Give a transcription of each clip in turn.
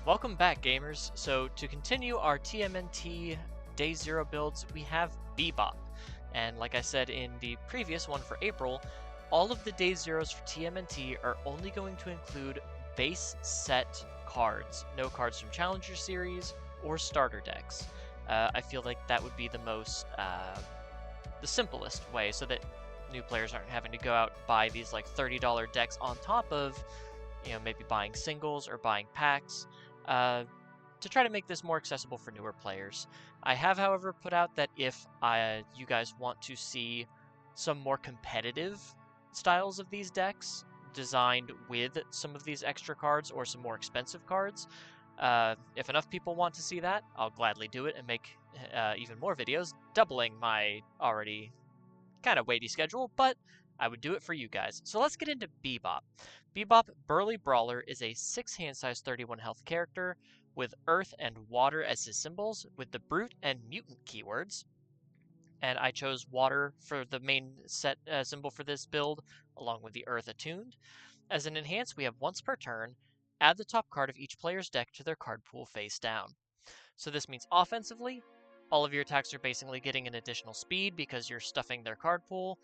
Welcome back, gamers. So to continue our TMNT Day 0 builds, we have Bebop. And like I said in the previous one for April, all of the Day Zeros for TMNT are only going to include base set cards. No cards from Challenger Series or starter decks. I feel like that would be the simplest way so that new players aren't having to go out and buy these like $30 decks on top of, maybe buying singles or buying packs. To try to make this more accessible for newer players. I have, however, put out that if you guys want to see some more competitive styles of these decks designed with some of these extra cards or some more expensive cards, if enough people want to see that, I'll gladly do it and make even more videos, doubling my already kind of weighty schedule, but I would do it for you guys. So let's get into Bebop. Bebop Burly Brawler is a 6 hand size 31 health character with earth and water as his symbols with the brute and mutant keywords. And I chose water for the main set symbol for this build, along with the earth attuned. As an enhance, we have once per turn, add the top card of each player's deck to their card pool face down. So this means offensively, all of your attacks are basically getting an additional speed because you're stuffing their card pool.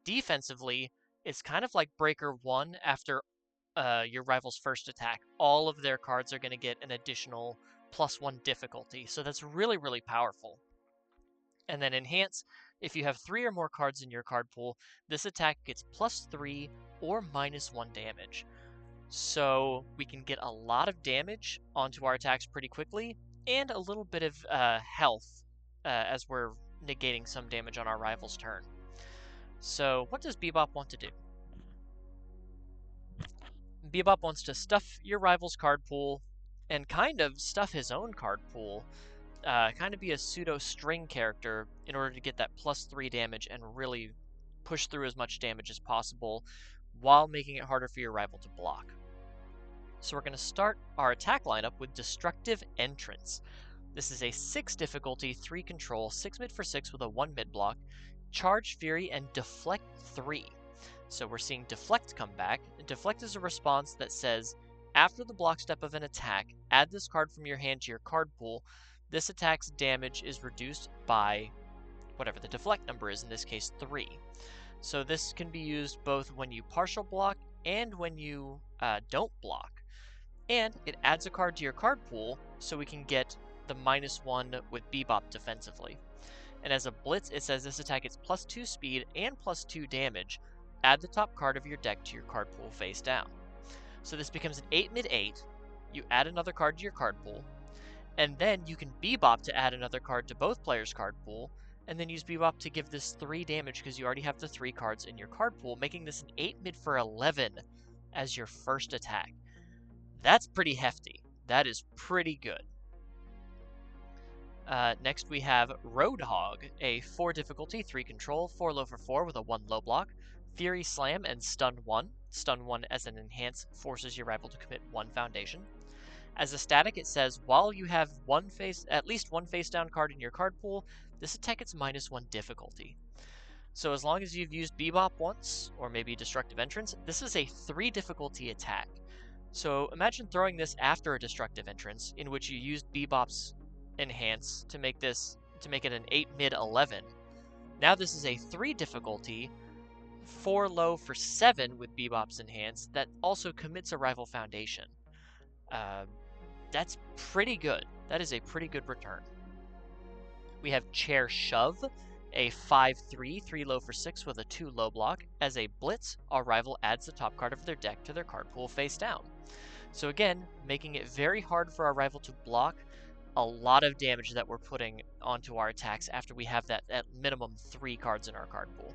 Defensively, it's kind of like Breaker 1 after your rival's first attack. All of their cards are going to get an additional +1 difficulty, so that's really, really powerful. And then Enhance, if you have 3 or more cards in your card pool, this attack gets +3 or -1 damage. So we can get a lot of damage onto our attacks pretty quickly, and a little bit of health as we're negating some damage on our rival's turn. So what does Bebop want to do? Bebop wants to stuff your rival's card pool and kind of stuff his own card pool, kind of be a pseudo string character in order to get that +3 damage and really push through as much damage as possible while making it harder for your rival to block. So we're going to start our attack lineup with Destructive Entrance. This is a 6 difficulty, 3 control, 6 mid for 6 with a 1 mid block, Charge Fury, and Deflect 3. So we're seeing Deflect come back. Deflect is a response that says, after the block step of an attack, add this card from your hand to your card pool. This attack's damage is reduced by whatever the deflect number is, in this case 3. So this can be used both when you partial block and when you don't block. And it adds a card to your card pool so we can get the -1 with Bebop defensively. And as a blitz, it says this attack gets +2 speed and +2 damage. Add the top card of your deck to your card pool face down. So this becomes an 8 mid 8. You add another card to your card pool, and then you can Bebop to add another card to both players' card pool, and then use Bebop to give this 3 damage because you already have the 3 cards in your card pool, making this an 8 mid for 11 as your first attack. That's pretty hefty. That is pretty good. Next we have Roadhog, a 4 difficulty, 3 control, 4 low for 4 with a 1 low block, Fury Slam, and Stun 1. Stun 1 as an enhance forces your rival to commit 1 foundation. As a static, it says while you have at least one face down card in your card pool, this attack gets -1 difficulty. So as long as you've used Bebop once, or maybe Destructive Entrance, this is a 3 difficulty attack. So imagine throwing this after a Destructive Entrance, in which you used Bebop's enhance to make it an 8 mid 11. Now this is a 3 difficulty, 4 low for 7 with Bebop's enhance that also commits a rival foundation. That's pretty good. That is a pretty good return. We have Chair Shove, a 5/3, 3 low for 6 with a 2 low block. As a blitz, our rival adds the top card of their deck to their card pool face down. So again, making it very hard for our rival to block a lot of damage that we're putting onto our attacks after we have that at minimum 3 cards in our card pool.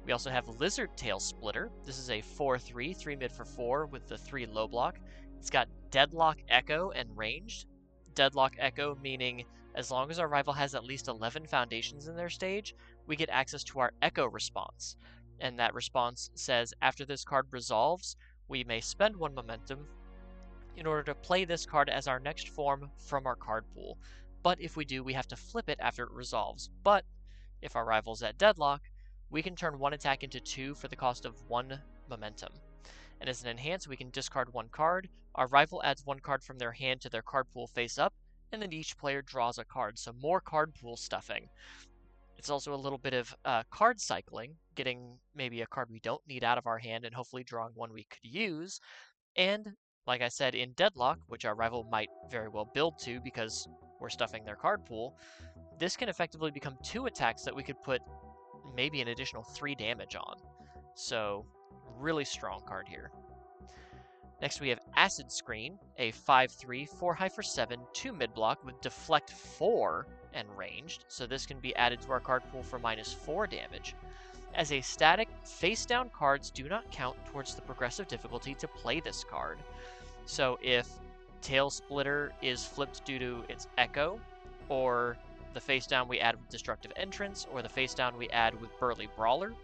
We also have Lizard Tail Splitter. This is a 4/3, 3 mid for 4 with the 3 low block. It's got Deadlock Echo and ranged. Deadlock Echo meaning as long as our rival has at least 11 foundations in their stage, we get access to our Echo response. And that response says after this card resolves, we may spend 1 momentum in order to play this card as our next form from our card pool. But if we do, we have to flip it after it resolves. But if our rival's at Deadlock, we can turn 1 attack into 2 for the cost of 1 momentum. And as an enhance, we can discard one card. Our rival adds one card from their hand to their card pool face up, and then each player draws a card. So more card pool stuffing. It's also a little bit of card cycling, getting maybe a card we don't need out of our hand and hopefully drawing one we could use. And like I said, in Deadlock, which our rival might very well build to because we're stuffing their card pool, this can effectively become 2 attacks that we could put maybe an additional 3 damage on. So really strong card here. Next we have Acid Screen, a 5/3, 4 high for 7, 2 mid block with Deflect 4 and ranged, so this can be added to our card pool for -4 damage. As a static, face down cards do not count towards the progressive difficulty to play this card. So if Tail Splitter is flipped due to its Echo, or the face down we add with Destructive Entrance, or the face down we add with Burly Brawler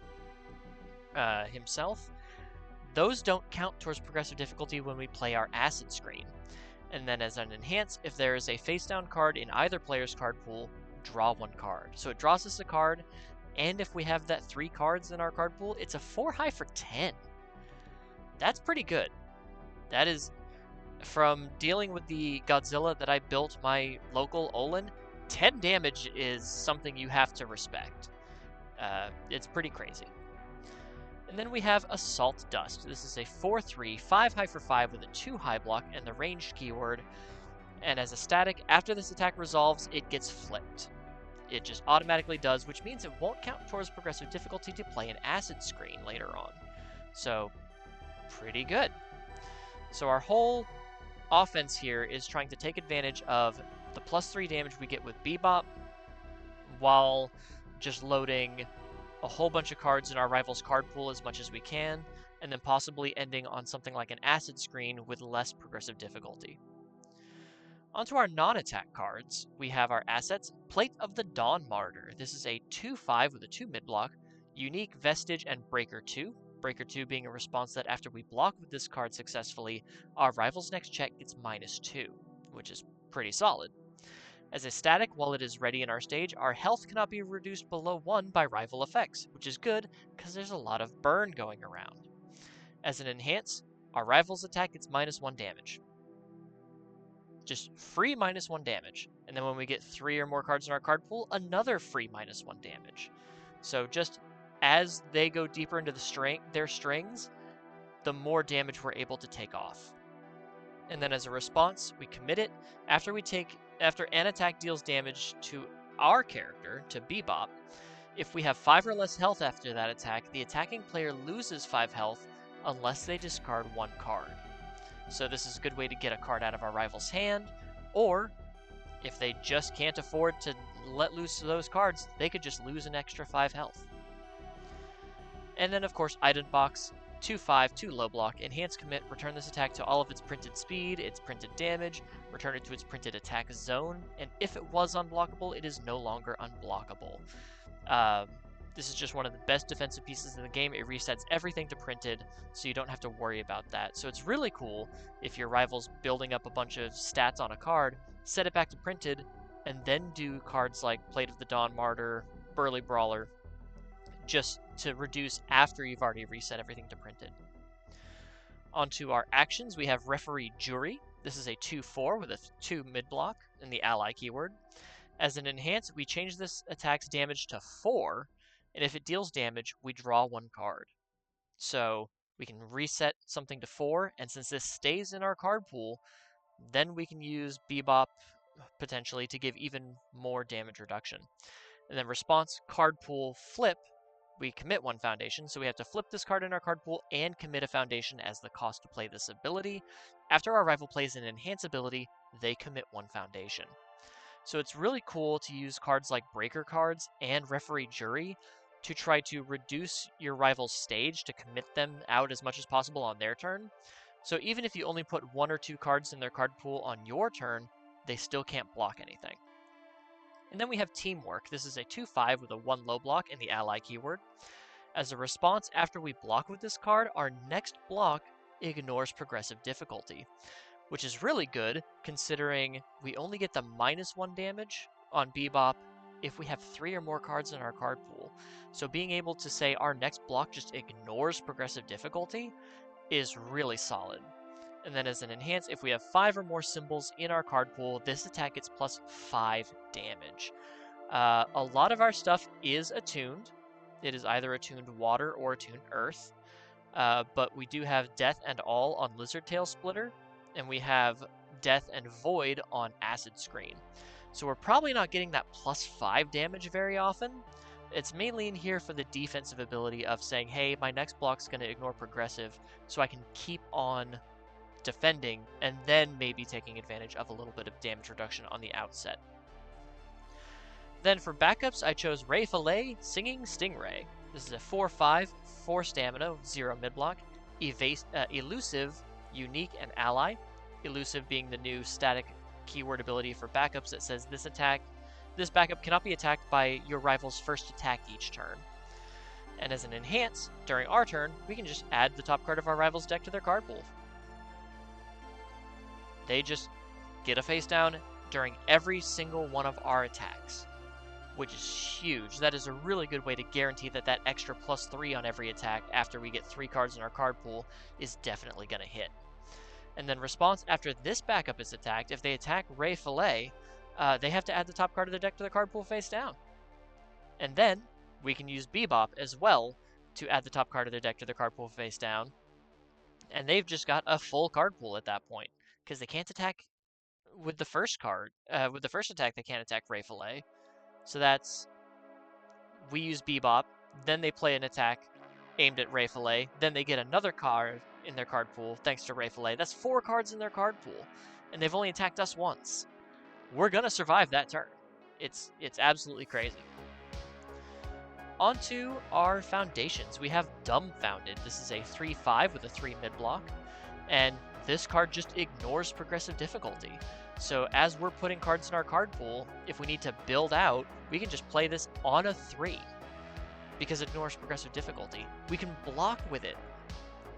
himself, those don't count towards progressive difficulty when we play our Acid Screen. And then as an enhance, if there is a face down card in either player's card pool, draw 1 card. So it draws us a card, and if we have that 3 cards in our card pool, it's a 4 high for 10. That's pretty good. That is, from dealing with the Godzilla that I built my local Olin, 10 damage is something you have to respect. It's pretty crazy. And then we have Assault Dust. This is a 4/3, 5 high for 5 with a 2 high block and the ranged keyword. And as a static, after this attack resolves, it gets flipped. It just automatically does, which means it won't count towards progressive difficulty to play an Acid Screen later on. So, pretty good. So our whole offense here is trying to take advantage of the +3 damage we get with Bebop, while just loading a whole bunch of cards in our rival's card pool as much as we can, and then possibly ending on something like an Acid Screen with less progressive difficulty. Onto our non-attack cards, we have our assets, Plate of the Dawn Martyr. This is a 2/5 with a 2 mid-block, Unique Vestige and Breaker 2. Breaker 2 being a response that after we block with this card successfully, our rival's next check gets -2, which is pretty solid. As a static, while it is ready in our stage, our health cannot be reduced below 1 by rival effects, which is good because there's a lot of burn going around. As an enhance, our rival's attack gets -1 damage. Just free -1 damage. And then when we get 3 or more cards in our card pool, another free -1 damage. So just as they go deeper into their strings, the more damage we're able to take off. And then as a response, we commit it. After an attack deals damage to our character, to Bebop, if we have 5 or less health after that attack, the attacking player loses 5 health unless they discard 1 card. So this is a good way to get a card out of our rival's hand, or if they just can't afford to let loose those cards, they could just lose an extra 5 health. And then of course, Item Box, 2/5, 2 low block, enhance commit, return this attack to all of its printed speed, its printed damage, return it to its printed attack zone, and if it was unblockable, it is no longer unblockable. This is just one of the best defensive pieces in the game. It resets everything to printed, so you don't have to worry about that. So it's really cool if your rival's building up a bunch of stats on a card, set it back to printed, and then do cards like Plate of the Dawn Martyr, Burly Brawler, just to reduce after you've already reset everything to printed. Onto our actions, we have Referee Jury. This is a 2/4 with a 2 mid-block and the ally keyword. As an enhance, we change this attack's damage to 4, and if it deals damage, we draw 1 card. So we can reset something to 4, and since this stays in our card pool, then we can use Bebop potentially to give even more damage reduction. And then response, card pool, flip, we commit 1 foundation, so we have to flip this card in our card pool and commit a foundation as the cost to play this ability. After our rival plays an enhance ability, they commit 1 foundation. So it's really cool to use cards like Breaker cards and Referee Jury to try to reduce your rival's stage to commit them out as much as possible on their turn. So even if you only put 1 or 2 cards in their card pool on your turn, they still can't block anything. And then we have Teamwork. This is a 2/5 with a 1 low block and the ally keyword. As a response, after we block with this card, our next block ignores progressive difficulty, which is really good considering we only get the -1 damage on Bebop if we have 3 or more cards in our card pool. So being able to say our next block just ignores progressive difficulty is really solid. And then as an enhance, if we have 5 or more symbols in our card pool, this attack gets plus 5 damage. A lot of our stuff is attuned. It is either attuned water or attuned earth. But we do have Death and All on Lizard Tail Splitter, and we have Death and Void on Acid Screen. So we're probably not getting that plus 5 damage very often. It's mainly in here for the defensive ability of saying, hey, my next block's going to ignore progressive, so I can keep on defending, and then maybe taking advantage of a little bit of damage reduction on the outset. Then for backups, I chose Ray Fillet, Singing Stingray. This is a 4/5, 4 stamina, 0 mid-block, elusive, unique, and ally. Elusive being the new static keyword ability for backups that says this backup cannot be attacked by your rival's first attack each turn. And as an enhance, during our turn, we can just add the top card of our rival's deck to their card pool. They just get a face down during every single one of our attacks, which is huge. That is a really good way to guarantee that that extra +3 on every attack after we get 3 cards in our card pool is definitely going to hit. And then response after this backup is attacked, if they attack Ray Fillet, they have to add the top card of their deck to their card pool face down. And then we can use Bebop as well to add the top card of their deck to their card pool face down. And they've just got a full card pool at that point, because they can't attack with the first card. With the first attack, they can't attack Ray Fillet. So that's, we use Bebop, then they play an attack aimed at Ray Fillet, then they get another card in their card pool thanks to Ray Fillet. That's 4 cards in their card pool, and they've only attacked us once. We're gonna survive that turn. It's absolutely crazy. Onto our foundations. We have Dumbfounded. This is a 3/5 with a 3 mid-block, and this card just ignores progressive difficulty. So as we're putting cards in our card pool, if we need to build out, we can just play this on a 3 because it ignores progressive difficulty. We can block with it,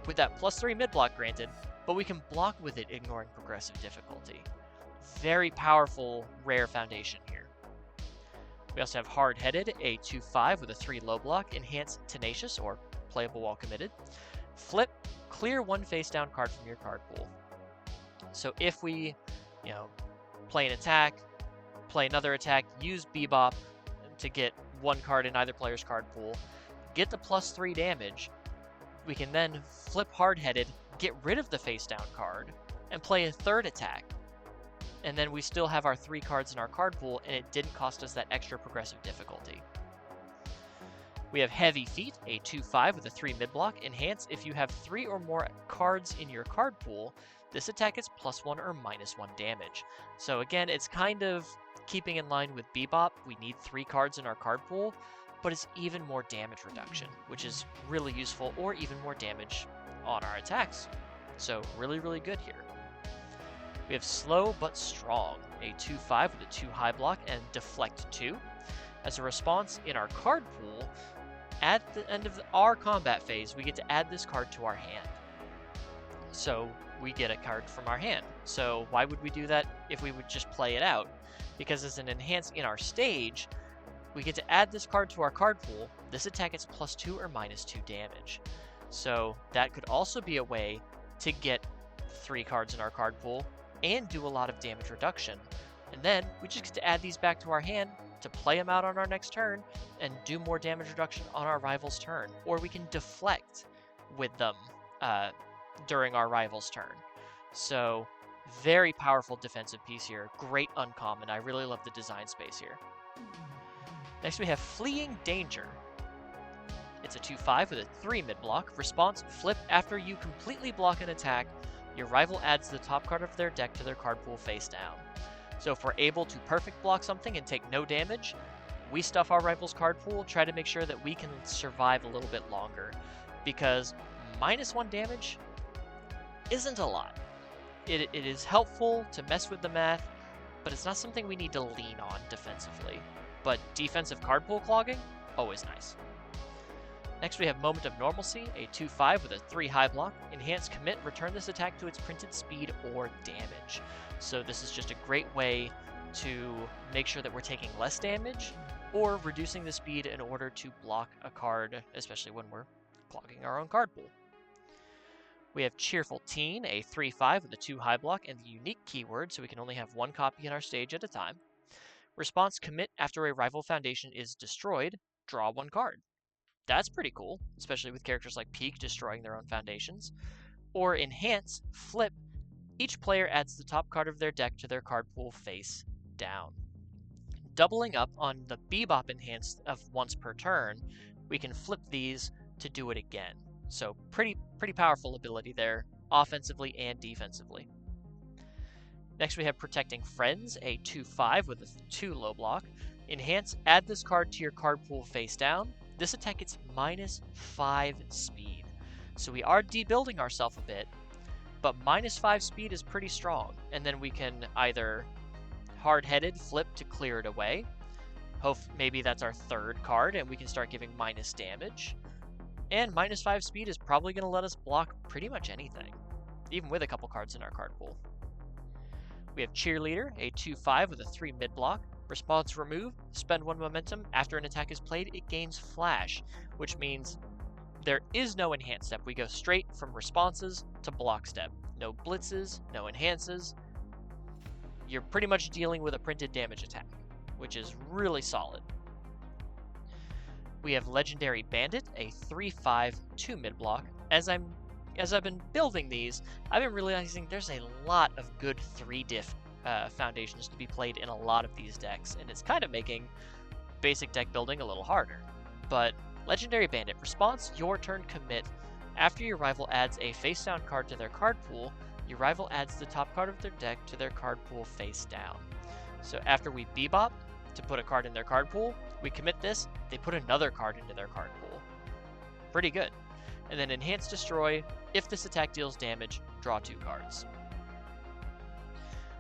with that +3 mid-block granted, but we can block with it ignoring progressive difficulty. Very powerful, rare foundation here. We also have Hard-Headed, a 2/5 with a 3 low block, Enhance Tenacious, or playable while committed. Flip, clear 1 face-down card from your card pool. So if we, play an attack, play another attack, use Bebop to get 1 card in either player's card pool, get the +3 damage, we can then flip Hard-Headed, get rid of the face-down card, and play a 3rd attack. And then we still have our 3 cards in our card pool, and it didn't cost us that extra progressive difficulty. We have Heavy Feet, a 2/5 with a 3 mid-block. Enhance, if you have 3 or more cards in your card pool, this attack is +1 or -1 damage. So again, it's kind of keeping in line with Bebop. We need 3 cards in our card pool, but it's even more damage reduction, which is really useful, or even more damage on our attacks. So really, really good here. We have Slow But Strong, a 2/5 with a 2 high block and Deflect 2. As a response, in our card pool, at the end of our combat phase, we get to add this card to our hand. So we get a card from our hand. So why would we do that if we would just play it out? Because as an enhance in our stage, we get to add this card to our card pool. This attack gets +2 or -2 damage. So that could also be a way to get 3 cards in our card pool and do a lot of damage reduction. And then we just get to add these back to our hand to play them out on our next turn and do more damage reduction on our rival's turn. Or we can deflect with them during our rival's turn. So very powerful defensive piece here. Great uncommon. I really love the design space here. Next we have Fleeing Danger. It's a 2/5 with a 3 mid-block. Response, flip after you completely block an attack. Your rival adds the top card of their deck to their card pool face down. So if we're able to perfect block something and take no damage, we stuff our rival's card pool, try to make sure that we can survive a little bit longer, because -1 damage isn't a lot. It is helpful to mess with the math, but it's not something we need to lean on defensively. But defensive card pool clogging, always nice. Next we have Moment of Normalcy, a 2/5 with a 3 high block. Enhance Commit, return this attack to its printed speed or damage. So this is just a great way to make sure that we're taking less damage or reducing the speed in order to block a card, especially when we're clogging our own card pool. We have Cheerful Teen, a 3/5 with a 2 high block and the unique keyword, so we can only have one copy in our stage at a time. Response Commit after a rival foundation is destroyed, draw 1 card. That's pretty cool, especially with characters like Peak destroying their own foundations. Or Enhance, Flip, each player adds the top card of their deck to their card pool face down. Doubling up on the Bebop Enhance of once per turn, we can flip these to do it again. So pretty powerful ability there, offensively and defensively. Next we have Protecting Friends, a 2/5 with a 2 low block. Enhance, add this card to your card pool face down. This attack gets -5 speed. So we are debuilding ourselves a bit, but -5 speed is pretty strong. And then we can either hard-headed flip to clear it away. Maybe that's our 3rd card and we can start giving minus damage. And -5 speed is probably going to let us block pretty much anything, even with a couple cards in our card pool. We have Cheerleader, a 2/5 with a 3 mid block. Response Remove, spend 1 momentum. After an attack is played, it gains Flash, which means there is no enhance step. We go straight from responses to block step. No blitzes, no enhances. You're pretty much dealing with a printed damage attack, which is really solid. We have Legendary Bandit, a 3/5 2 mid block. As I've been building these, I've been realizing there's a lot of good 3 diff foundations to be played in a lot of these decks, and it's kind of making basic deck building a little harder. But Legendary Bandit, response your turn commit. After your rival adds a face down card to their card pool, your rival adds the top card of their deck to their card pool face down. So after we Bebop to put a card in their card pool, we commit this, they put another card into their card pool. Pretty good. And then Enhance Destroy, if this attack deals damage, draw 2 cards.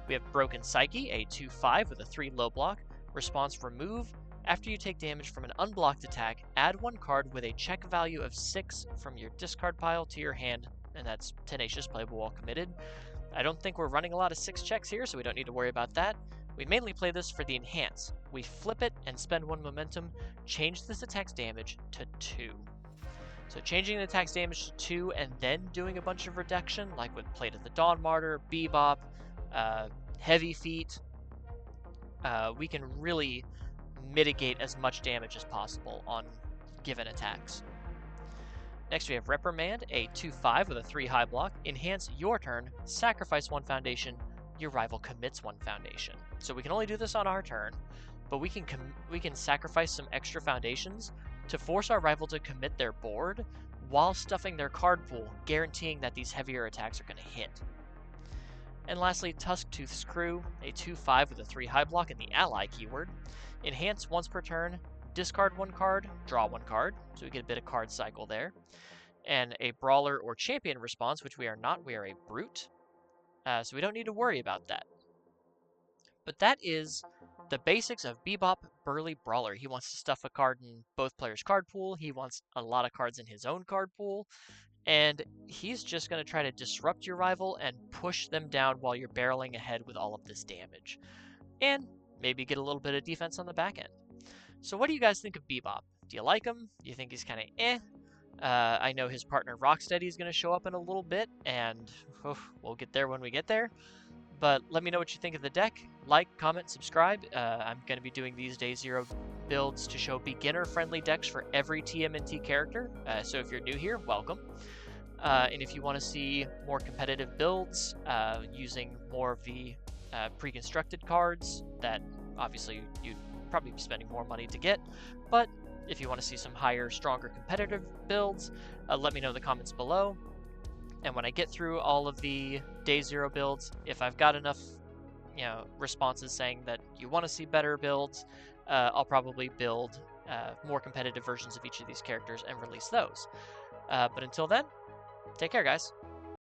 We have Broken Psyche, a 2/5 with a 3 low block. Response Remove, after you take damage from an unblocked attack, add 1 card with a check value of 6 from your discard pile to your hand, and that's Tenacious, playable while committed. I don't think we're running a lot of 6 checks here, so we don't need to worry about that. We mainly play this for the Enhance. We flip it and spend 1 momentum, change this attack's damage to 2. So changing the attack's damage to 2 and then doing a bunch of reduction, like with Plate of the Dawn Martyr, Bebop, Heavy Feet, we can really mitigate as much damage as possible on given attacks. Next we have Reprimand, a 2/5 with a 3 high block. Enhance your turn, sacrifice 1 foundation, your rival commits 1 foundation. So we can only do this on our turn, but we can sacrifice some extra foundations to force our rival to commit their board while stuffing their card pool, guaranteeing that these heavier attacks are going to hit. And lastly, Tusktooth's Crew, a 2/5 with a 3 high block and the ally keyword. Enhance once per turn, discard 1 card, draw 1 card, so we get a bit of card cycle there. And a Brawler or Champion response, which we are not, we are a Brute, so we don't need to worry about that. But that is the basics of Bebop Burly Brawler. He wants to stuff a card in both players' card pool, he wants a lot of cards in his own card pool, and he's just going to try to disrupt your rival and push them down while you're barreling ahead with all of this damage. And maybe get a little bit of defense on the back end. So what do you guys think of Bebop? Do you like him? Do you think he's kind of eh? I know his partner Rocksteady is going to show up in a little bit, and we'll get there when we get there. But let me know what you think of the deck. Like, comment, subscribe. I'm going to be doing these Day Zero builds to show beginner-friendly decks for every TMNT character. So if you're new here, welcome. And if you want to see more competitive builds using more of the pre-constructed cards that obviously you'd probably be spending more money to get, but if you want to see some higher, stronger competitive builds, let me know in the comments below. And when I get through all of the Day Zero builds, if I've got enough, responses saying that you want to see better builds, I'll probably build more competitive versions of each of these characters and release those. But until then, take care, guys.